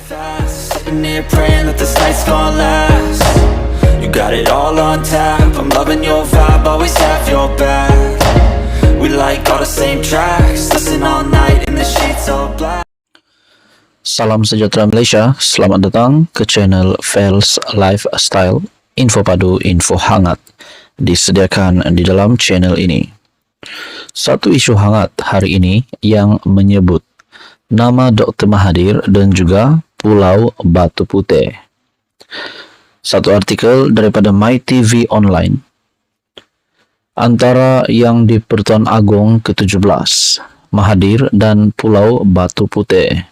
fast, sitting here praying that this night's gonna last. You got it all on tap, I'm loving your vibe, always have your back. We like all the same tracks, listen all night in the sheets all black. Salam sejahtera Malaysia, selamat datang ke channel Fels Lifestyle, info padu, info hangat disediakan di dalam channel ini. Satu isu hangat hari ini yang menyebut nama Dr. Mahathir dan juga Pulau Batu Putih. Satu artikel daripada MyTV Online. Antara yang di Pertuan Agong ke-17, Mahathir dan Pulau Batu Putih.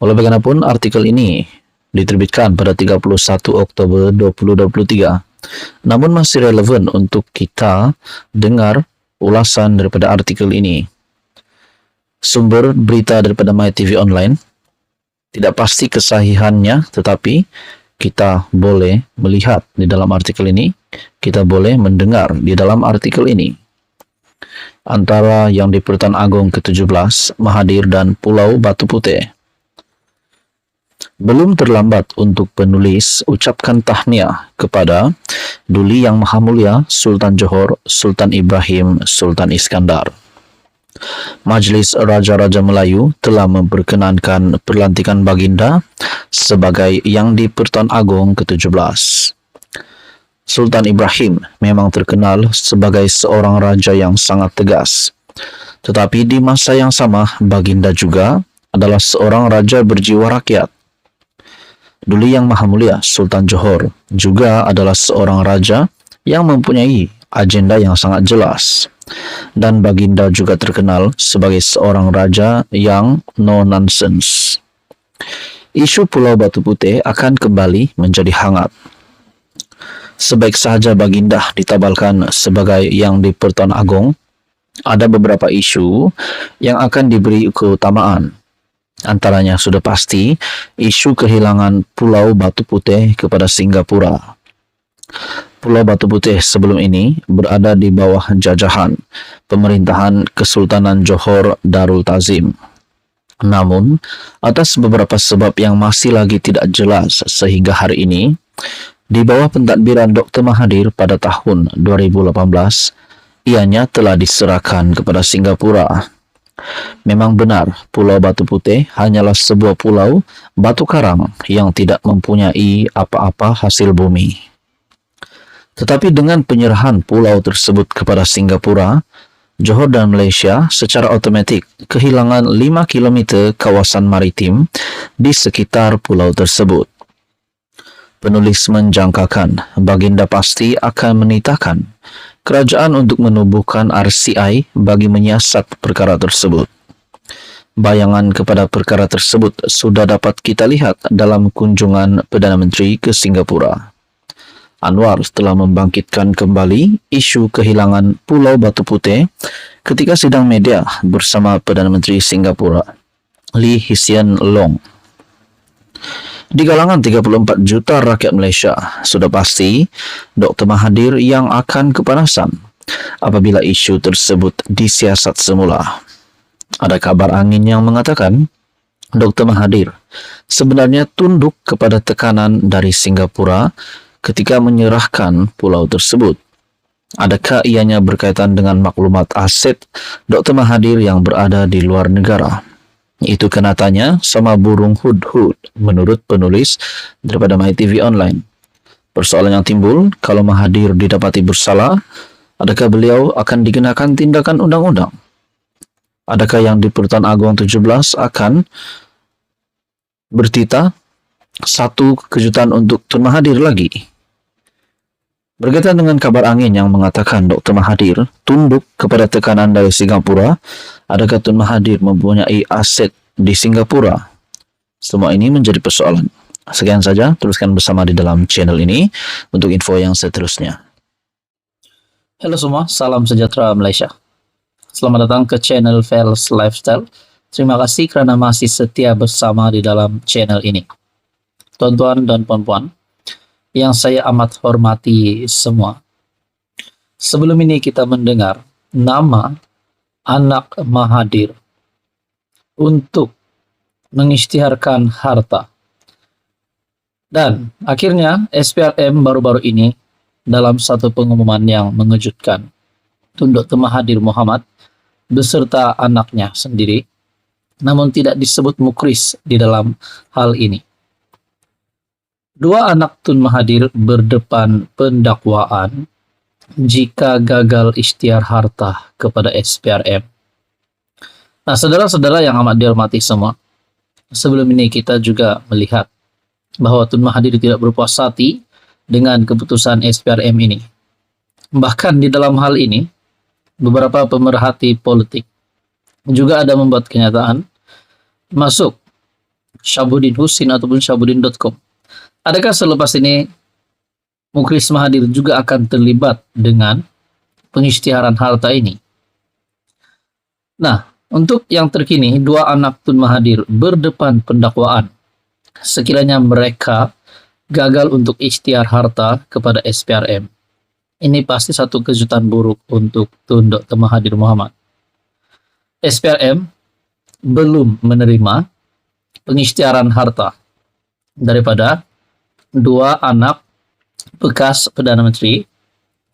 Oleh bagaimanapun, artikel ini diterbitkan pada 31 Oktober 2023. Namun masih relevan untuk kita dengar ulasan daripada artikel ini. Sumber berita daripada MyTV Online, tidak pasti kesahihannya, tetapi kita boleh melihat di dalam artikel ini, kita boleh mendengar di dalam artikel ini. Antara yang di Pertuan Agong ke-17, Mahathir dan Pulau Batu Putih. Belum terlambat untuk penulis ucapkan tahniah kepada Duli Yang Maha Mulia Sultan Johor Sultan Ibrahim Sultan Iskandar. Majlis Raja-Raja Melayu telah memperkenankan pelantikan Baginda sebagai Yang di Pertuan Agong ke-17. Sultan Ibrahim memang terkenal sebagai seorang raja yang sangat tegas. Tetapi di masa yang sama, Baginda juga adalah seorang raja berjiwa rakyat. Duli Yang Maha Mulia Sultan Johor juga adalah seorang raja yang mempunyai agenda yang sangat jelas. Dan Baginda juga terkenal sebagai seorang raja yang no-nonsense. Isu Pulau Batu Putih akan kembali menjadi hangat. Sebaik sahaja Baginda ditabalkan sebagai Yang di Pertuan Agong, ada beberapa isu yang akan diberi keutamaan. Antaranya sudah pasti isu kehilangan Pulau Batu Putih kepada Singapura. Pulau Batu Putih sebelum ini berada di bawah jajahan pemerintahan Kesultanan Johor Darul Tazim. Namun, atas beberapa sebab yang masih lagi tidak jelas sehingga hari ini, di bawah pentadbiran Dr. Mahathir pada tahun 2018, ianya telah diserahkan kepada Singapura. Memang benar, Pulau Batu Putih hanyalah sebuah pulau batu karang yang tidak mempunyai apa-apa hasil bumi. Tetapi dengan penyerahan pulau tersebut kepada Singapura, Johor dan Malaysia secara otomatik kehilangan 5 km kawasan maritim di sekitar pulau tersebut. Penulis menjangkakan Baginda pasti akan menitahkan kerajaan untuk menubuhkan RCI bagi menyiasat perkara tersebut. Bayangan kepada perkara tersebut sudah dapat kita lihat dalam kunjungan Perdana Menteri ke Singapura. Anwar telah membangkitkan kembali isu kehilangan Pulau Batu Putih ketika sidang media bersama Perdana Menteri Singapura, Lee Hsien Loong. Di kalangan 34 juta rakyat Malaysia, sudah pasti Dr. Mahathir yang akan kepanasan apabila isu tersebut disiasat semula. Ada kabar angin yang mengatakan Dr. Mahathir sebenarnya tunduk kepada tekanan dari Singapura ketika menyerahkan pulau tersebut. Adakah ianya berkaitan dengan maklumat aset Dr. Mahathir yang berada di luar negara? Itu kena tanya sama burung hudhud, menurut penulis daripada MyTV Online. Persoalan yang timbul, kalau Mahathir didapati bersalah, adakah beliau akan dikenakan tindakan undang-undang? Adakah yang di Pertuan Agong 17 akan bertita satu kejutan untuk Tun Mahathir lagi? Berkaitan dengan kabar angin yang mengatakan Dr. Mahathir tunduk kepada tekanan dari Singapura, adakah Tun Mahathir mempunyai aset di Singapura? Semua ini menjadi persoalan. Sekian saja, teruskan bersama di dalam channel ini untuk info yang seterusnya. Halo semua, salam sejahtera Malaysia. Selamat datang ke channel Fels Lifestyle. Terima kasih kerana masih setia bersama di dalam channel ini. Tuan-tuan dan puan-puan yang saya amat hormati semua. Sebelum ini kita mendengar nama anak Mahathir untuk mengisytiharkan harta. Dan akhirnya SPRM baru-baru ini dalam satu pengumuman yang mengejutkan, Tun Dr. Mahathir Mohamad beserta anaknya sendiri, namun tidak disebut mukris di dalam hal ini. Dua anak Tun Mahathir berdepan pendakwaan jika gagal ikhtiar harta kepada SPRM. Nah, saudara-saudara yang amat dihormati semua, sebelum ini kita juga melihat bahwa Tun Mahathir tidak berpuas hati dengan keputusan SPRM ini. Bahkan di dalam hal ini, beberapa pemerhati politik juga ada membuat kenyataan, masuk Syabuddin Husin ataupun Syabuddin.com. Adakah selepas ini Mukris Mahathir juga akan terlibat dengan pengisytiharan harta ini? Nah, untuk yang terkini, dua anak Tun Mahathir berdepan pendakwaan sekiranya mereka gagal untuk ikhtiar harta kepada SPRM. Ini pasti satu kejutan buruk untuk Tun Dr. Mahathir Mohamad. SPRM belum menerima pengisytiharan harta daripada dua anak bekas Perdana Menteri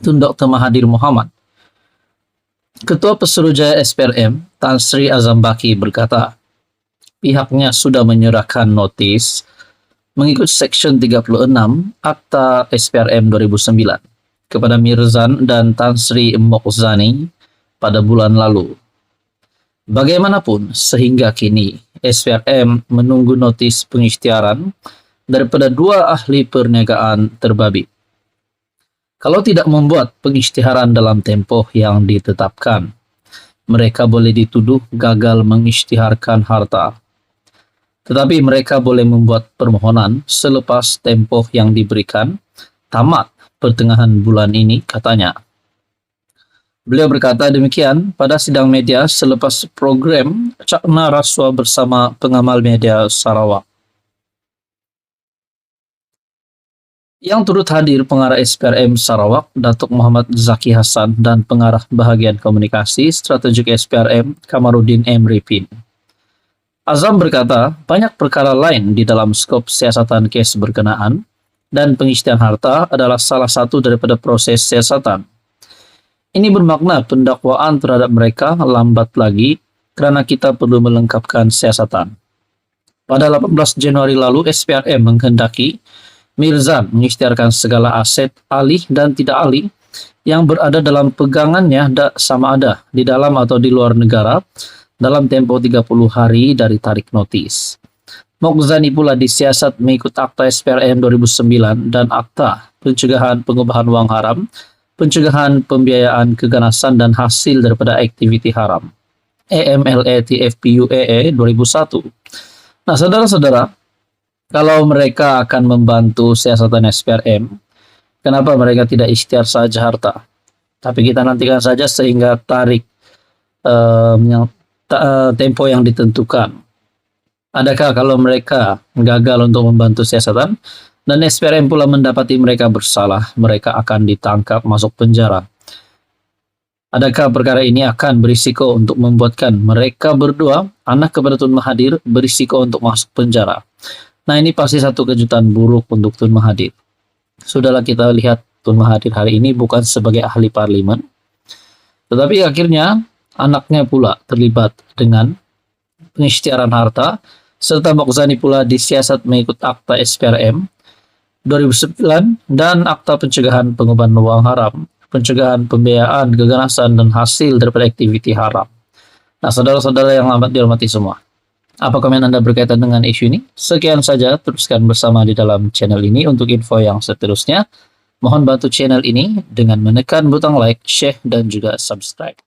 Tun Dr. Mahathir Mohamad. Ketua Pesuruhjaya SPRM, Tan Sri Azam Baki berkata, pihaknya sudah menyerahkan notis mengikut Section 36 Akta SPRM 2009 kepada Mirzan dan Tan Sri Mokhzani pada bulan lalu. Bagaimanapun, sehingga kini SPRM menunggu notis pengisytiharan daripada dua ahli perniagaan terbabi. Kalau tidak membuat pengisytiharan dalam tempoh yang ditetapkan, mereka boleh dituduh gagal mengisytiharkan harta. Tetapi mereka boleh membuat permohonan selepas tempoh yang diberikan tamat pertengahan bulan ini, katanya. Beliau berkata demikian pada sidang media selepas program Cakna Rasuah bersama pengamal media Sarawak. Yang turut hadir pengarah SPRM Sarawak, Datuk Muhammad Zaki Hasan, dan pengarah bahagian komunikasi strategik SPRM, Kamarudin M. Ripin. Azam berkata, banyak perkara lain di dalam skop siasatan kes berkenaan, dan pengisytiharan harta adalah salah satu daripada proses siasatan. Ini bermakna pendakwaan terhadap mereka lambat lagi kerana kita perlu melengkapkan siasatan. Pada 18 Januari lalu, SPRM menghendaki Mirzan mengisytiharkan segala aset alih dan tidak alih yang berada dalam pegangannya sama ada di dalam atau di luar negara dalam tempoh 30 hari dari tarik notis. Mokhzani pula disiasat mengikut Akta SPRM 2009 dan Akta Pencegahan Pengubahan Wang Haram, Pencegahan Pembiayaan Keganasan dan Hasil daripada Aktiviti Haram, AMLA TFPUAA 2001. Nah, saudara-saudara, kalau mereka akan membantu siasatan SPRM, kenapa mereka tidak ikhtiar saja harta? Tapi kita nantikan saja sehingga tarik tempo yang ditentukan. Adakah kalau mereka gagal untuk membantu siasatan dan SPRM pula mendapati mereka bersalah, mereka akan ditangkap masuk penjara? Adakah perkara ini akan berisiko untuk membuatkan mereka berdua, anak kepada Tun Mahathir, berisiko untuk masuk penjara? Nah, ini pasti satu kejutan buruk untuk Tun Mahathir. Sudahlah kita lihat Tun Mahathir hari ini bukan sebagai ahli parlimen, tetapi akhirnya anaknya pula terlibat dengan pengisytiharan harta, serta Mokhzani pula disiasat mengikut Akta SPRM 2009 dan Akta Pencegahan Pengubahan Wang Haram, Pencegahan Pembiayaan Keganasan dan Hasil daripada Aktiviti Haram. Nah, saudara-saudara yang amat dihormati semua, apa komen Anda berkaitan dengan isu ini? Sekian saja, teruskan bersama di dalam channel ini untuk info yang seterusnya. Mohon bantu channel ini dengan menekan butang like, share, dan juga subscribe.